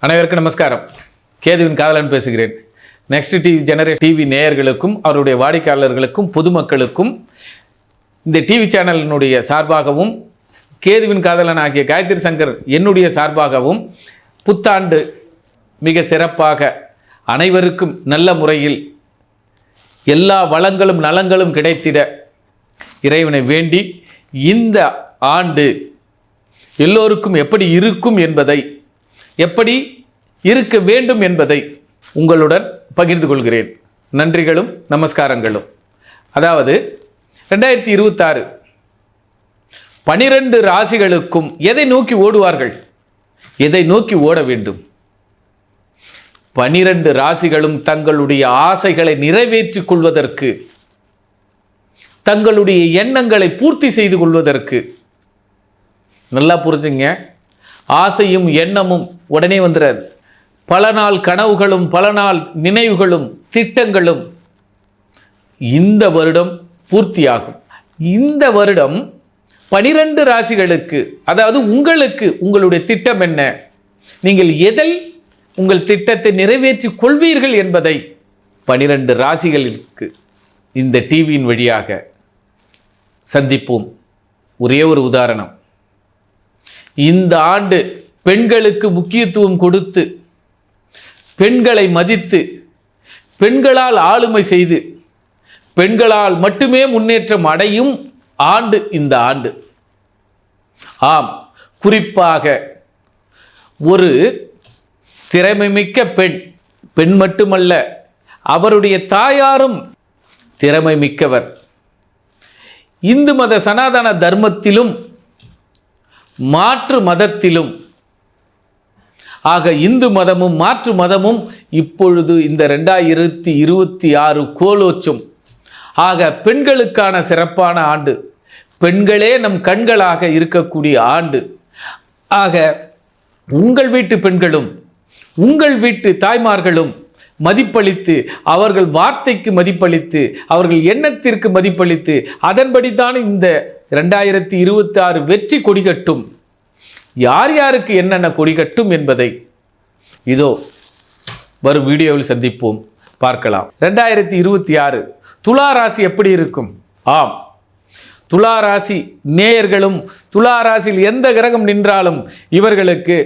அனைவருக்கும் நமஸ்காரம். கேதுவின் காதலன் பேசுகிறேன். நெக்ஸ்ட் டிவி நேயர்களுக்கும் அவருடைய வாடிக்கையாளர்களுக்கும் பொதுமக்களுக்கும் இந்த டிவி சேனலினுடைய சார்பாகவும் கேதுவின் காதலன் ஆகிய காயத்ரி சங்கர் என்னுடைய சார்பாகவும் புத்தாண்டு மிக சிறப்பாக அனைவருக்கும் நல்ல முறையில் எல்லா வளங்களும் நலங்களும் கிடைத்திட இறைவனை வேண்டி இந்த ஆண்டு எல்லோருக்கும் எப்படி இருக்கும் என்பதை, எப்படி இருக்க வேண்டும் என்பதை உங்களுடன் பகிர்ந்து கொள்கிறேன். நன்றிகளும் நமஸ்காரங்களும். அதாவது 2026 12 ராசிகளுக்கும் எதை நோக்கி ஓடுவார்கள், எதை நோக்கி ஓட வேண்டும்? 12 ராசிகளும் தங்களுடைய ஆசைகளை நிறைவேற்றிக் கொள்வதற்கு, தங்களுடைய எண்ணங்களை பூர்த்தி செய்து கொள்வதற்கு. நல்லா புரிஞ்சுங்க, ஆசையும் எண்ணமும் உடனே வந்துடாது. பல நாள் கனவுகளும் பல நாள் நினைவுகளும் திட்டங்களும் இந்த வருடம் பூர்த்தியாகும். இந்த வருடம் 12 ராசிகளுக்கு, அதாவது உங்களுக்கு உங்களுடைய திட்டம் என்ன, நீங்கள் எதில் உங்கள் திட்டத்தை நிறைவேற்றி கொள்வீர்கள் என்பதை 12 ராசிகளுக்கு இந்த டிவியின் வழியாக சந்திப்போம். ஒரே ஒரு உதாரணம். இந்த ஆண்டு பெண்களுக்கு முக்கியத்துவம் கொடுத்து, பெண்களை மதித்து, பெண்களால் ஆளுமை செய்து, பெண்களால் மட்டுமே முன்னேற்றம் அடையும் ஆண்டு இந்த ஆண்டு. ஆம், குறிப்பாக ஒரு திறமைமிக்க பெண் மட்டுமல்ல, அவருடைய தாயாரும் திறமை மிக்கவர். இந்து மத சனாதன தர்மத்திலும் மாற்று மதத்திலும், ஆக இந்து மதமும் மாற்று மதமும் இப்பொழுது இந்த 2026 கோலோச்சும். ஆக பெண்களுக்கான சிறப்பான ஆண்டு, பெண்களே நம் கண்களாக இருக்கக்கூடிய ஆண்டு. ஆக உங்கள் வீட்டு பெண்களும் உங்கள் வீட்டு தாய்மார்களும் மதிப்பளித்து, அவர்கள் வார்த்தைக்கு மதிப்பளித்து, அவர்கள் எண்ணத்திற்கு மதிப்பளித்து, அதன்படிதான் இந்த 2026 வெற்றி கொடிகட்டும். யார் யாருக்கு என்னென்ன கொடிகட்டும் என்பதை இதோ வரும் வீடியோவில் சந்திப்போம், பார்க்கலாம். 2026 துலா ராசி எப்படி இருக்கும்? ஆம், துலா ராசி நேயர்களும், துலா ராசியில் எந்த கிரகம் நின்றாலும் இவர்களுக்கு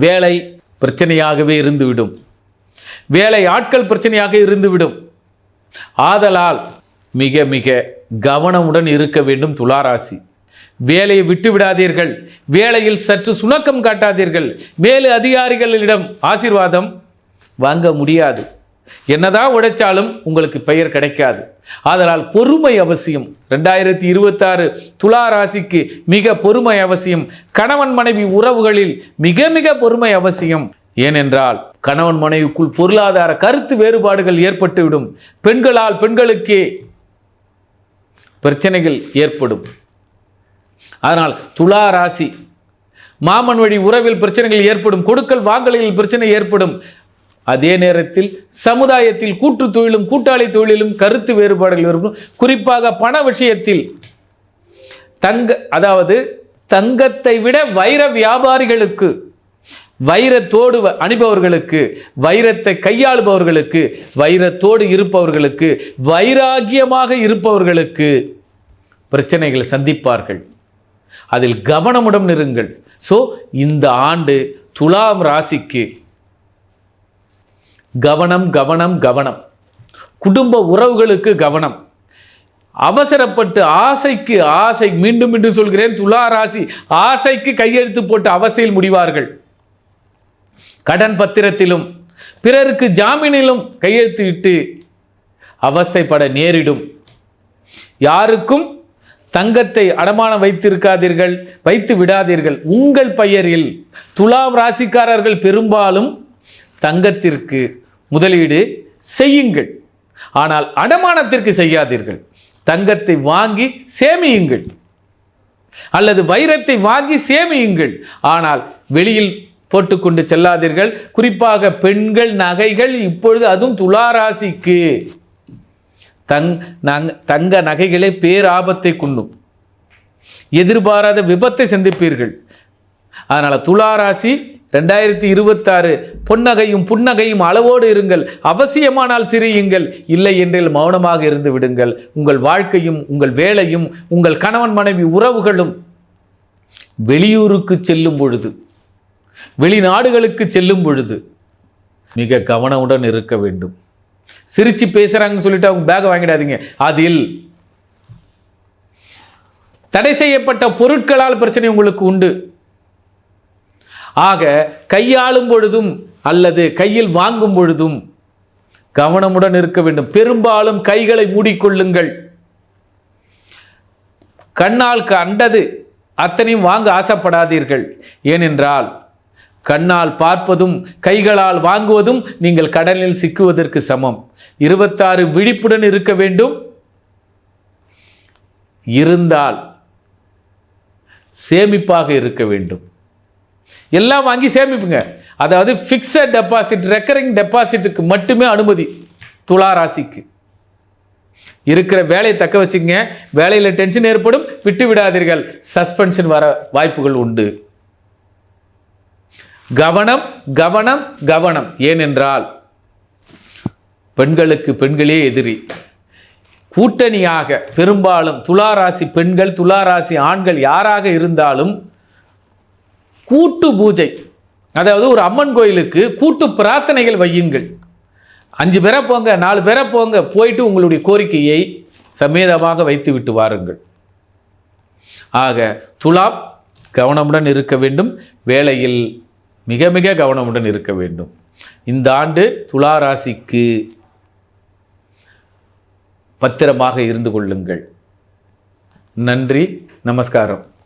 வேலை பிரச்சனையாகவே இருந்துவிடும், வேலை ஆட்கள் பிரச்சனையாக இருந்துவிடும். ஆதலால் மிக மிக கவனமுடன் இருக்க வேண்டும் துளாராசி. வேலையை விட்டு விடாதீர்கள், வேலையில் சற்று சுணக்கம் காட்டாதீர்கள். மேலு அதிகாரிகளிடம் ஆசீர்வாதம் வாங்க முடியாது, என்னதான் உழைச்சாலும் உங்களுக்கு பெயர் கிடைக்காது. ஆதலால் பொறுமை அவசியம். 2026 துலா ராசிக்கு மிக பொறுமை அவசியம். கணவன் மனைவி உறவுகளில் மிக மிக பொறுமை அவசியம். ஏனென்றால் கணவன் மனைவிக்குள் பொருளாதார கருத்து வேறுபாடுகள் ஏற்பட்டுவிடும். பெண்களால் பெண்களுக்கே பிரச்சனைகள் ஏற்படும். அதனால் துலா ராசி மாமன் வழி உறவில் பிரச்சனைகள் ஏற்படும், கொடுக்கல் வாங்கலில் பிரச்சனை ஏற்படும். அதே நேரத்தில் சமுதாயத்தில் கூட்டு தொழிலும் கூட்டாளி தொழிலும் கருத்து வேறுபாடுகள் ஏற்படும். குறிப்பாக பண விஷயத்தில் அதாவது தங்கத்தை விட வைர வியாபாரிகளுக்கு, வைரத்தோடு அணிபவர்களுக்கு, வைரத்தை கையாளுபவர்களுக்கு, வைரத்தோடு இருப்பவர்களுக்கு, வைராகியமாக இருப்பவர்களுக்கு பிரச்சனைகளை சந்திப்பார்கள். அதில் கவனமுடன் இருங்கள். ஸோ இந்த ஆண்டு துலாம் ராசிக்கு கவனம் கவனம் கவனம். குடும்ப உறவுகளுக்கு கவனம். அவசரப்பட்டு ஆசைக்கு ஆசை, மீண்டும் மீண்டும் சொல்கிறேன், துலா ராசி ஆசைக்கு கையெழுத்து போட்டு அவசையில் முடிவார்கள். கடன் பத்திரத்திலும் பிறருக்கு ஜாமீனிலும் கையெழுத்து இட்டு அவசைப்பட நேரிடும். யாருக்கும் தங்கத்தை அடமானம் வைத்திருக்காதீர்கள், வைத்து விடாதீர்கள். உங்கள் பெயரில் துலாம் ராசிக்காரர்கள் பெரும்பாலும் தங்கத்திற்கு முதலீடு செய்யுங்கள், ஆனால் அடமானத்திற்கு செய்யாதீர்கள். தங்கத்தை வாங்கி சேமியுங்கள் அல்லது வைரத்தை வாங்கி சேமியுங்கள், ஆனால் வெளியில் போட்டுக்கொண்டு செல்லாதீர்கள். குறிப்பாக பெண்கள் நகைகள் இப்பொழுது, அதுவும் துலா ராசிக்கு தங்க நகைகளே பேராபத்தை கொண்டும் எதிர்பாராத விபத்தை சந்திப்பீர்கள். அதனால் துலா ராசி 2026 பொன்னகையும் புன்னகையும் அளவோடு இருங்கள். அவசியமானால் சிரியுங்கள், இல்லை என்றில் மௌனமாக இருந்து விடுங்கள். உங்கள் வாழ்க்கையும் உங்கள் வேலையும் உங்கள் கணவன் மனைவி உறவுகளும் வெளியூருக்கு செல்லும் பொழுது, வெளிநாடுகளுக்கு செல்லும் பொழுது மிக கவனமுடன் இருக்க வேண்டும். சிரிச்சு பேசுறாங்கன்னு சொல்லிட்டு அவங்க பேக்கை வாங்கிடாதீங்க. அதில் தடை செய்யப்பட்ட பொருட்களால் பிரச்சனை உங்களுக்கு உண்டு. ஆக கையாளும் பொழுதும் அல்லது கையில் வாங்கும் பொழுதும் கவனமுடன் இருக்க வேண்டும். பெரும்பாலும் கைகளை மூடிக்கொள்ளுங்கள். கண்ணால் கண்டது அத்தனையும் வாங்க ஆசைப்படாதீர்கள். ஏனென்றால் கண்ணால் பார்ப்பதும் கைகளால் வாங்குவதும் நீங்கள் கடலில் சிக்குவதற்கு சமம். 26 விழிப்புடன் இருக்க வேண்டும். இருந்தால் சேமிப்பாக இருக்க வேண்டும். எல்லாம் வாங்கி சேமிப்புங்க. அதாவது ஃபிக்ஸட் டெபாசிட், ரெக்கரிங் டெபாசிட்டுக்கு மட்டுமே அனுமதி துலா ராசிக்கு. இருக்கிற வேலையை தக்க வச்சுங்க. வேலையில் டென்ஷன் ஏற்படும், விட்டு விடாதீர்கள். சஸ்பென்ஷன் வர வாய்ப்புகள் உண்டு. கவனம் கவனம் கவனம். ஏனென்றால் பெண்களுக்கு பெண்களே எதிரி. கூட்டணியாக பெரும்பாலும் துளாராசி பெண்கள், துளாராசி ஆண்கள் யாராக இருந்தாலும் கூட்டு பூஜை, அதாவது ஒரு அம்மன் கோயிலுக்கு கூட்டு பிரார்த்தனைகள் வையுங்கள். 5 பேரை போங்க, 4 பேரை போங்க, போயிட்டு உங்களுடைய கோரிக்கையை சமேதமாக வைத்து விட்டு வாருங்கள். ஆக துலாம் கவனமுடன் இருக்க வேண்டும். வேலையில் மிக மிக கவனமுடன் இருக்க வேண்டும். இந்த ஆண்டு துலா ராசிக்கு பத்திரமாக இருந்து கொள்ளுங்கள். நன்றி, நமஸ்காரம்.